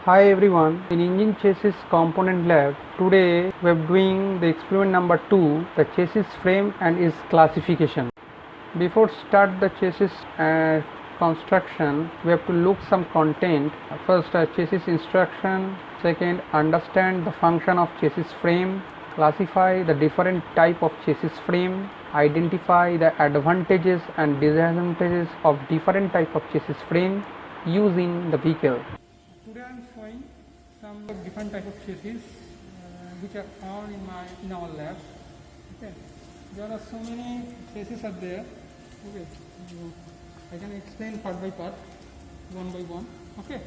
Hi everyone, in Engine Chassis Component Lab, today we are doing the experiment number 2, the chassis frame and its classification. Before start the chassis construction, we have to look some content. First, chassis instruction. Second, understand the function of chassis frame. Classify the different type of chassis frame. Identify the advantages and disadvantages of different type of chassis frame using the vehicle. Today I am showing some different type of chassis which are found in our lab. Okay, there are so many chassis are there. Okay, I can explain part by part, one by one. Okay.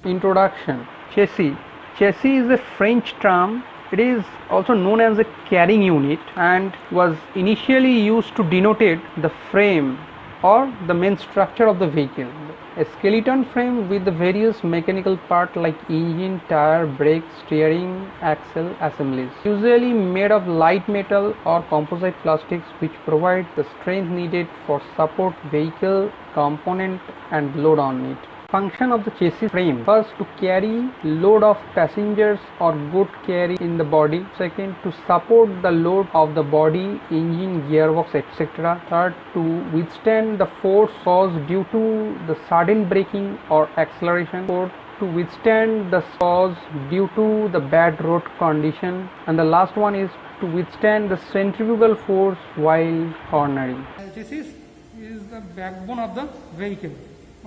Introduction. Chassis. Chassis is a French term. It is also known as a carrying unit and was initially used to denote the frame or the main structure of the vehicle. A skeleton frame with the various mechanical parts like engine, tire, brakes, steering, axle assemblies, usually made of light metal or composite plastics, which provide the strength needed for support vehicle component and load on it. Function of the chassis frame: first, to carry load of passengers or goods carried in the body. Second, to support the load of the body, engine, gearbox, etc. Third, to withstand the force caused due to the sudden braking or acceleration. Fourth, to withstand the force due to the bad road condition. And the last one is to withstand the centrifugal force while cornering. Chassis is the backbone of the vehicle.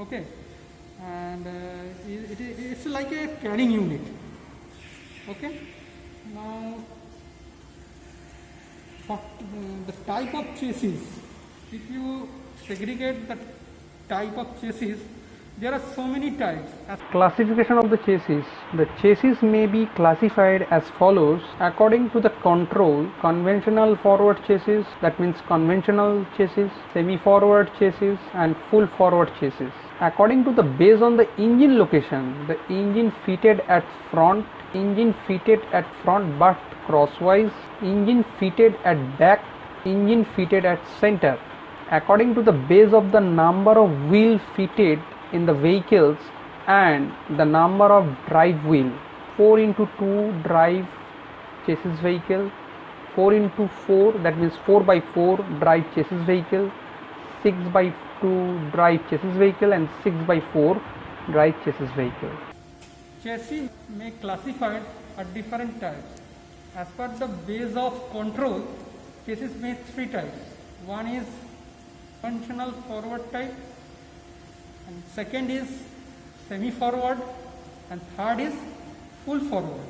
Okay. And it's like a carrying unit. Okay. Now, for the type of chassis, if you segregate the type of chassis, there are so many types. Classification of the chassis. The chassis may be classified as follows according to the control: conventional forward chassis, that means conventional chassis, semi-forward chassis, and full forward chassis. According to the based on the engine location, the engine fitted at front but crosswise, engine fitted at back, engine fitted at center. According to the base of the number of wheel fitted in the vehicles and the number of drive wheel: 4x2 drive chassis vehicle, 4x4, that means 4x4 drive chassis vehicle, 6x2 drive chassis vehicle, and 6x4 drive chassis vehicle. Chassis may classified at different types. As per the base of control, chassis may 3 types. One is conventional forward type, and second is semi-forward, and third is full forward.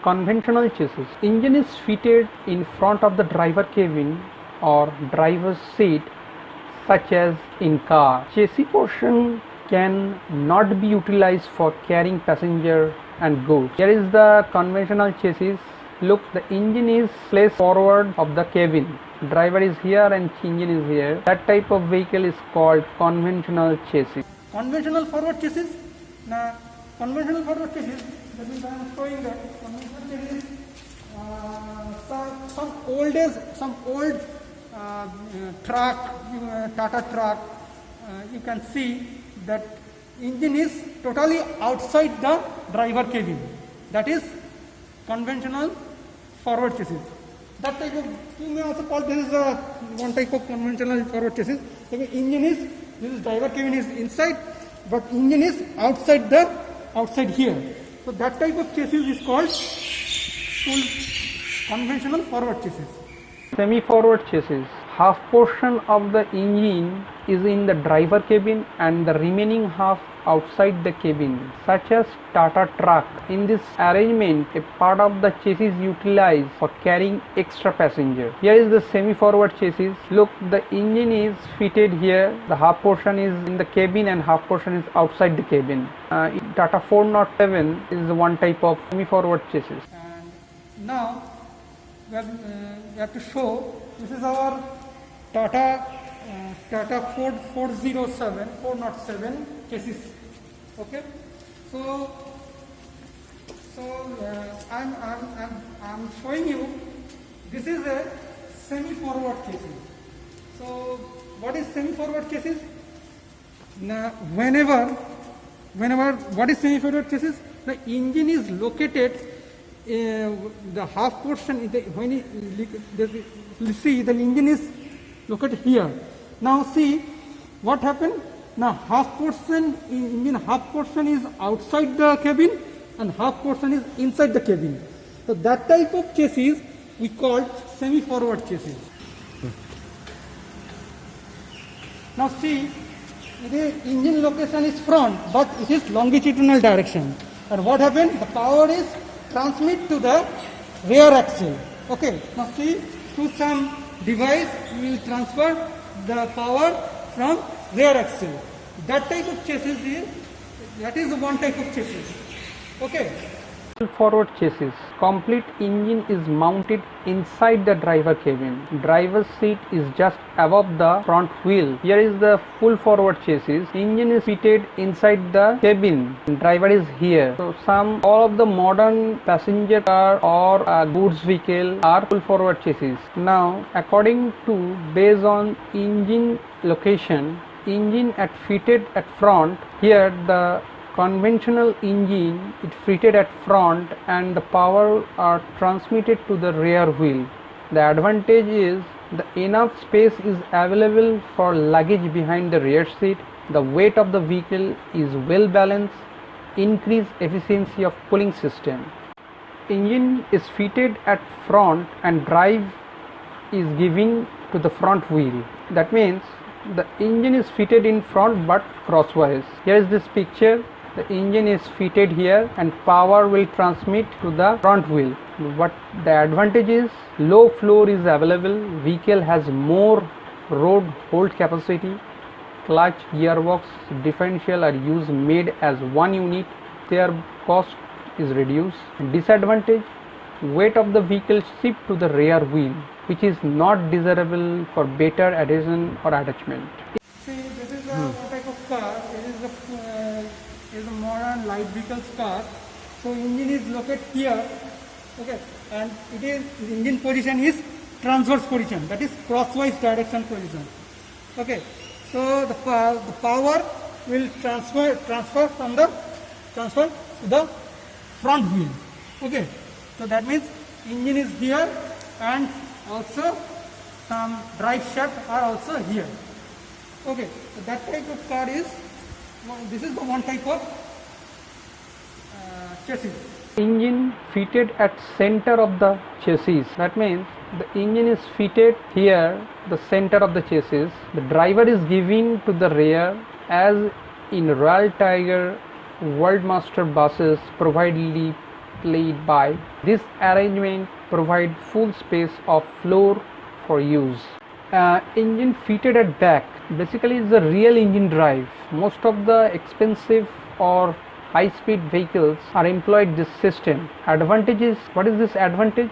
Conventional chassis. Engine is fitted in front of the driver cabin or driver's seat, such as in car. Chassis portion can not be utilized for carrying passenger and goods. Here is the conventional chassis. Look, the engine is placed forward of the cabin. Driver is here and engine is here. That type of vehicle is called conventional chassis. Conventional forward chassis. Now, conventional forward chassis, that means I am showing that conventional chassis. Some old truck, Tata truck, you can see that engine is totally outside the driver cabin. That is conventional forward chassis. That type of, you may also call this is one type of conventional forward chassis. So engine is, this is driver cabin is inside, but engine is outside here. So that type of chassis is called full conventional forward chassis. Semi-forward chassis. Half portion of the engine is in the driver cabin and the remaining half outside the cabin, such as Tata truck. In this arrangement, a part of the chassis is utilized for carrying extra passenger. Here is the semi-forward chassis. Look, the engine is fitted here. The half portion is in the cabin and half portion is outside the cabin. Tata 407 is one type of semi-forward chassis. And now we have to show, this is our Tata 407 chassis. Okay, so I'm showing you, this is a semi-forward chassis. So what is semi-forward chassis? Now, whenever whenever what is semi-forward chassis, the engine is located the half portion when you see the engine is located here. Now see what happened. Now engine half portion is outside the cabin and half portion is inside the cabin. So that type of chassis we call semi-forward chassis. Now see, the engine location is front, but it is longitudinal direction. And what happened? The power is transmit to the rear axle. Okay. Now see, through some device we will transfer the power from rear axle. That type of chassis is one type of chassis. Okay. Forward chassis. Complete engine is mounted inside the driver cabin. Driver's seat is just above the front wheel. Here is the full forward chassis. Engine is fitted inside the cabin. Driver is here. So all of the modern passenger car or goods vehicle are full forward chassis. Now according to based on engine location, engine fitted at front. Here the conventional engine is fitted at front and the power are transmitted to the rear wheel. The advantage is the enough space is available for luggage behind the rear seat. The weight of the vehicle is well balanced, increased efficiency of pulling system. Engine is fitted at front and drive is given to the front wheel. That means the engine is fitted in front but crosswise. Here is this picture. The engine is fitted here and power will transmit to the front wheel. What the advantage is, low floor is available, vehicle has more road hold capacity, clutch, gearbox, differential are used made as one unit, their cost is reduced. Disadvantage, weight of the vehicle shift to the rear wheel, which is not desirable for better adhesion or attachment. See, this is a type of car. It is a modern light vehicles car. So engine is located here. Okay, and the engine position is transverse position. That is crosswise direction position. Okay, so the power will transfer to the front wheel. Okay, so that means engine is here and also some drive shaft are also here. Okay, so that type of car is, this is the one type of chassis. Engine fitted at center of the chassis. That means the engine is fitted here, the center of the chassis. The driver is given to the rear, as in Royal Tiger Worldmaster buses providedly played by. This arrangement provides full space of floor for use. Engine fitted at back basically is the real engine drive. Most of the expensive or high-speed vehicles are employed this system. Advantages, what is this advantage?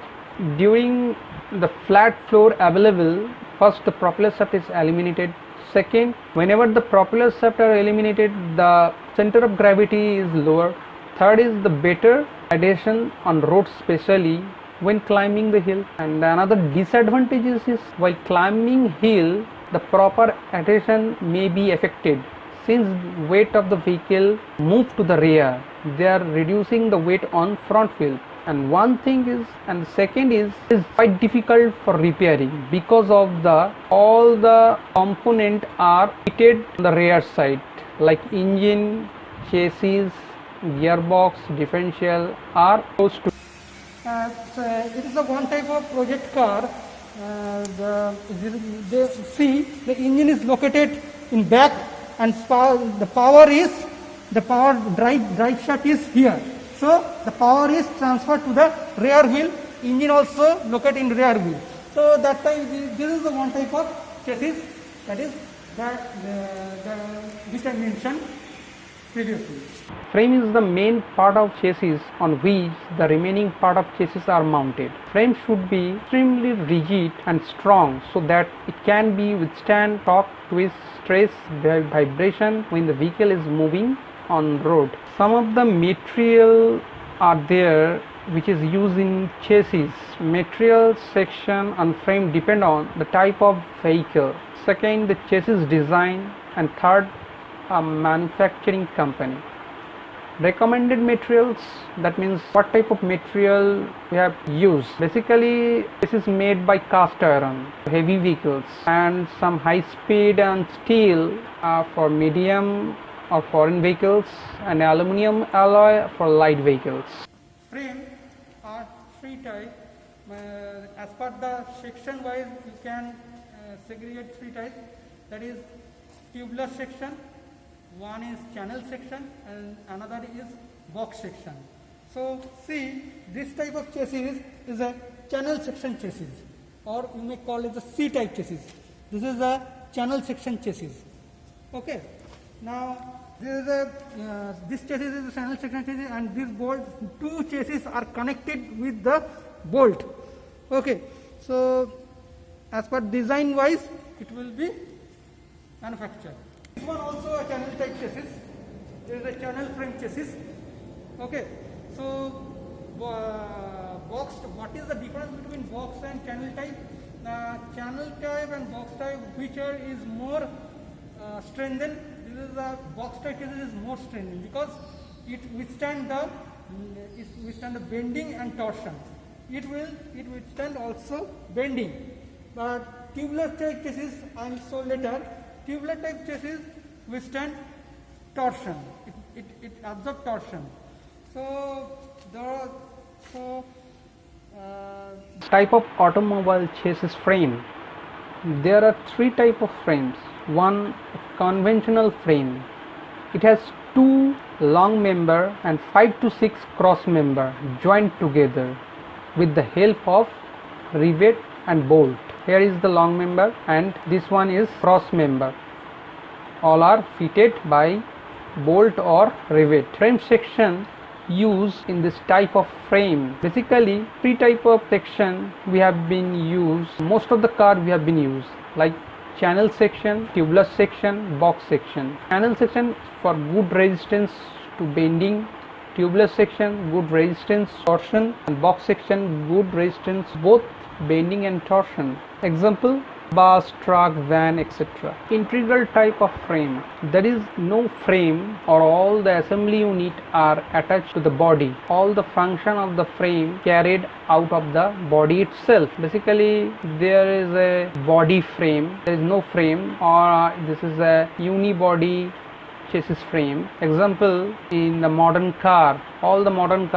During the flat floor available, first the propeller shaft is eliminated. Second, whenever the propeller shaft are eliminated, the center of gravity is lower. Third is the better adhesion on roads, especially when climbing the hill. And another disadvantage is while climbing hill, the proper adhesion may be affected. Since weight of the vehicle move to the rear, they are reducing the weight on front wheel. And one thing is, and the second is quite difficult for repairing because of all the component are fitted on the rear side, like engine, chassis, gearbox, differential are close to. It is a one type of project car. The engine is located in back and the power drive shaft is here. So the power is transferred to the rear wheel. Engine also located in rear wheel. So that time this is the one type of chassis, that is which I mentioned previously. Frame is the main part of chassis on which the remaining part of chassis are mounted. Frame should be extremely rigid and strong so that it can be withstand torque, twist, stress, vibration when the vehicle is moving on road. Some of the material are there which is used in chassis. Material section and frame depend on the type of vehicle. Second, the chassis design, and third, a manufacturing company. Recommended materials, that means what type of material we have used. Basically this is made by cast iron, heavy vehicles, and some high speed and steel for medium or foreign vehicles, and aluminum alloy for light vehicles. Frame are three types. As per the section wise you can segregate three types, that is tubular section, one is channel section, and another is box section. So see, this type of chassis is a channel section chassis, or you may call it the C type chassis. This is a channel section chassis. Okay. Now this chassis is a channel section chassis, and this bolt, two chassis are connected with the bolt. Okay. So as per design wise it will be manufactured. This one also a channel type chassis. There is a channel frame chassis. Okay. So box, what is the difference between box and channel type? Channel type and box type, which is more strengthened. This is the box type chassis is more strengthened because it withstand the bending and torsion. It withstand also bending. But tubular type chassis, I will show later. Tubular type chassis withstand torsion. It absorbs torsion. Type of automobile chassis frame. There are three type of frames. One, conventional frame. It has two long member and 5 to 6 cross member joined together with the help of rivet and bolt. Here is the long member and this one is cross member. All are fitted by bolt or rivet. Frame section used in this type of frame. Basically three type of section we have been used. Most of the car we have been used, like channel section, tubular section, box section. Channel section for good resistance to bending, tubular section good resistance torsion, and box section good resistance both bending and torsion. Example, bus, truck, van, etc. Integral type of frame, there is no frame or all the assembly unit are attached to the body. All the function of the frame carried out of the body itself. Basically there is a body frame, there is no frame, or this is a unibody chassis frame. Example, in the modern car, all the modern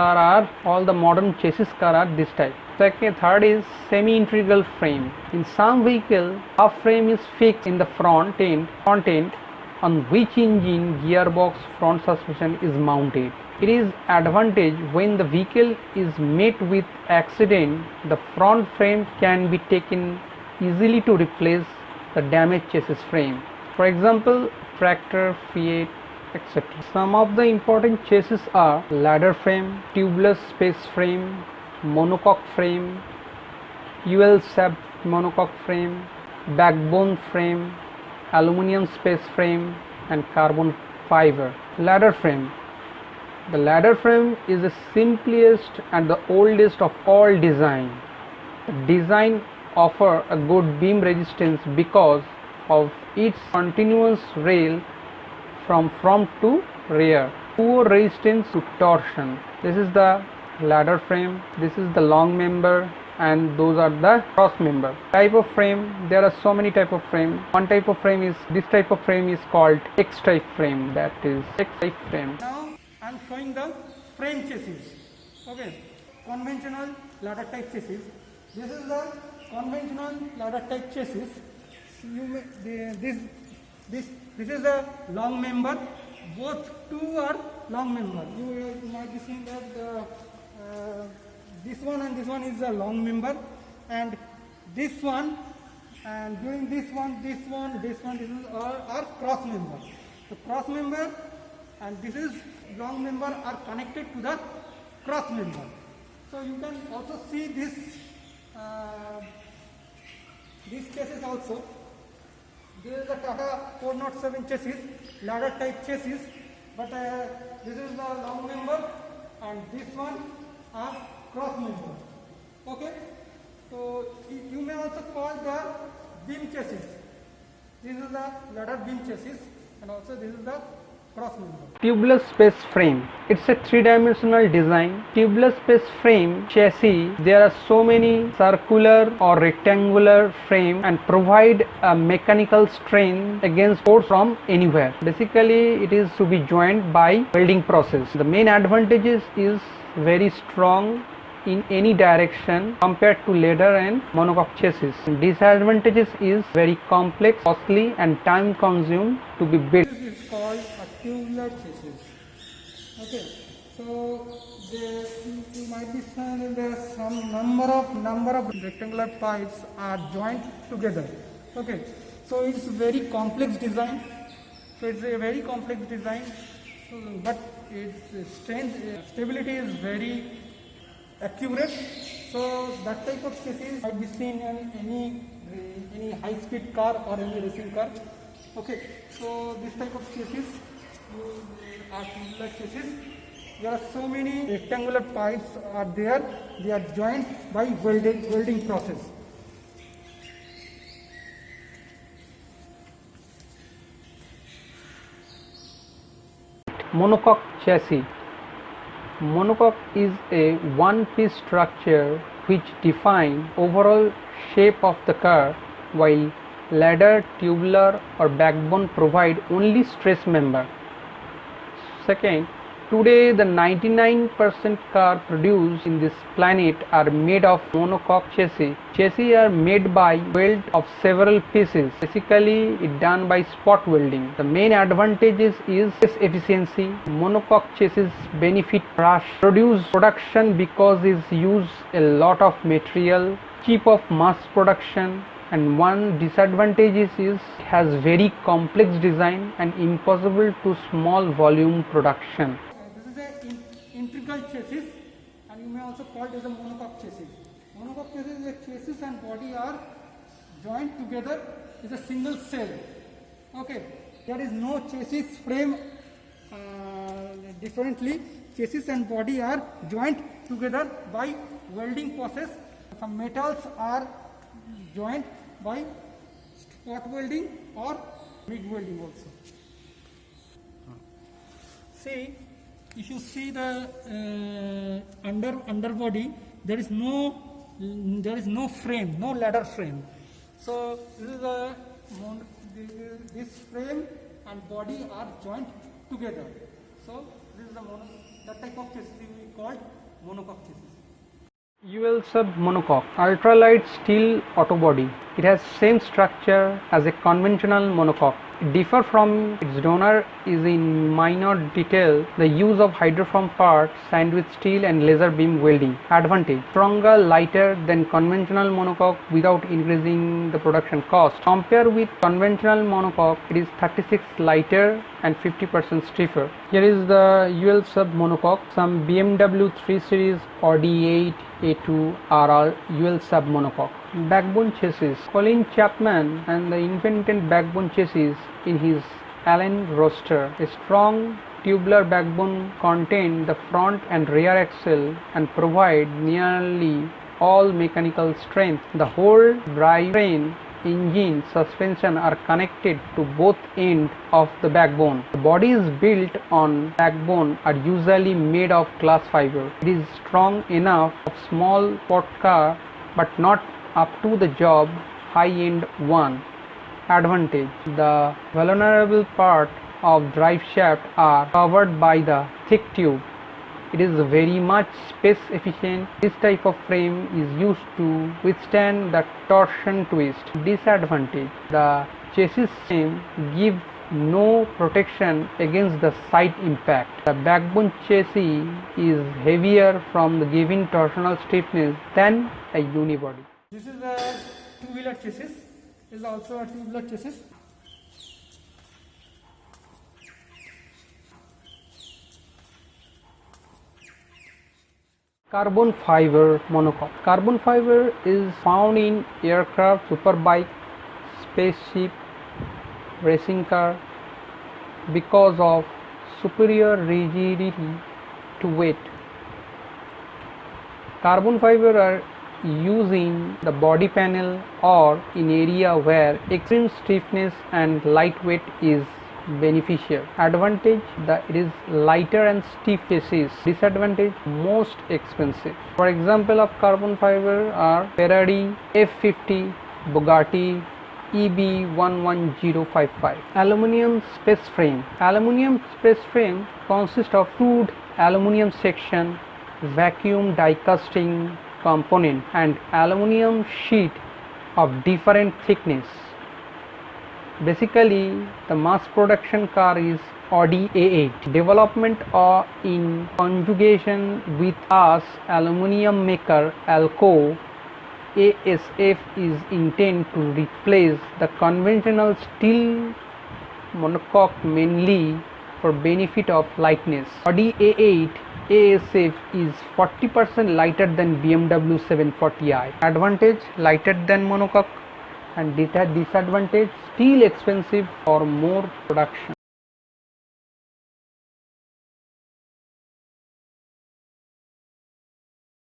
chassis car are this type. Third is semi-integral frame. In some vehicle, half frame is fixed in the front end on which engine, gearbox, front suspension is mounted. It is advantage when the vehicle is met with accident, the front frame can be taken easily to replace the damaged chassis frame. For example, tractor, Fiat, etc. Some of the important chassis are ladder frame, tubular space frame, monocoque frame, UL shaft monocoque frame, backbone frame, aluminum space frame, and carbon fiber. Ladder frame. The ladder frame is the simplest and the oldest of all design. The design offers a good beam resistance because of its continuous rail from front to rear, poor resistance to torsion. This is the ladder frame, this is the long member, and those are the cross member. Type of frame, there are so many type of frame. One type of frame is, this type of frame is called X type frame, that is X type frame. Now I am showing the frame chassis. Okay, conventional ladder type chassis. This is the conventional ladder type chassis. This is a long member. Both two are long member. You might be seeing that this one and this one is a long member, and this one, and during this is are cross member. The cross member and this is long member are connected to the cross member. So you can also see this chassis also. This is the Tata 407 chassis, ladder type chassis, but this is the long member and this one are cross member. Okay, so you may also call the beam chassis. This is the ladder beam chassis, and also this is the Tubular space frame. It's a three-dimensional design. Tubular space frame chassis. There are so many circular or rectangular frame and provide a mechanical strength against force from anywhere. Basically, it is to be joined by welding process. The main advantages is very strong in any direction compared to leather and monocoque chassis. Disadvantages is very complex, costly and time consumed to be built. This is called a tubular chassis. Okay, so you might be saying there are some number of rectangular pipes are joined together. Okay, so it's very complex design. So it's a very complex design, but its strength, stability is very accurate. So that type of chassis might be seen in any high-speed car or any racing car. Okay, so this type of chassis are tubular chassis. There are so many rectangular pipes are there. They are joined by welding process. Monocoque chassis. Monocoque is a one-piece structure which defines overall shape of the car, while ladder, tubular or backbone provide only stress member. Second, today the 99% car produced in this planet are made of monocoque chassis. Chassis are made by weld of several pieces. Basically, it done by spot welding. The main advantages is efficiency. Monocoque chassis benefit production because it use a lot of material, cheap of mass production. And one disadvantage is has very complex design and impossible to small volume production. This is an integral chassis, and you may also call it as a monocoque chassis. Monocoque chassis is a chassis and body are joined together with a single cell. Okay, there is no chassis frame differently. Chassis and body are joined together by welding process. Some metals are joined by spot welding or MIG welding also. See, if you see the underbody, there is no frame, no ladder frame. So this frame and body are joined together. So this is that type of chassis we called monocoque chassis. UL sub monocoque, ultralight steel auto body. It has same structure as a conventional monocoque. It differ from its donor is in minor detail the use of hydroform parts, sandwich steel and laser beam welding. Advantage: stronger, lighter than conventional monocoque without increasing the production cost. Compare with conventional monocoque, it is 36 lighter and 50% stiffer. Here is the UL sub monocoque. Some BMW 3 Series, Audi 8, A2 are all UL sub monocoque. Backbone chassis. Colin Chapman and the invented backbone chassis in his Allen roadster. A strong tubular backbone contains the front and rear axle and provide nearly all mechanical strength. The whole drivetrain, engine, suspension are connected to both ends of the backbone. The bodies built on backbone are usually made of glass fiber. It is strong enough of small sport car but not up to the job high-end one. Advantage: the vulnerable part of drive shaft are covered by the thick tube. It is very much space efficient. This type of frame is used to withstand the torsion twist. Disadvantage: the chassis frame gives no protection against the side impact. The backbone chassis is heavier from the given torsional stiffness than a unibody. This is a two-wheeler chassis. This is also a two-wheeler chassis. Carbon fiber monocoque. Carbon fiber is found in aircraft, superbike, spaceship, racing car because of superior rigidity to weight. Carbon fiber are used in the body panel or in area where extreme stiffness and lightweight is beneficial. Advantage, it is lighter and stiff chassis. Disadvantage, most expensive. For example of carbon fiber are Ferrari F50, Bugatti EB11055. Aluminium space frame. Aluminium space frame consists of crude aluminium section, vacuum die casting component and aluminium sheet of different thickness. Basically, the mass production car is Audi A8. Development in conjugation with us aluminium maker Alco ASF is intended to replace the conventional steel monocoque mainly for benefit of lightness. Audi A8 ASF is 40% lighter than BMW 740i. Advantage, lighter than monocoque, and disadvantage, still expensive for more production.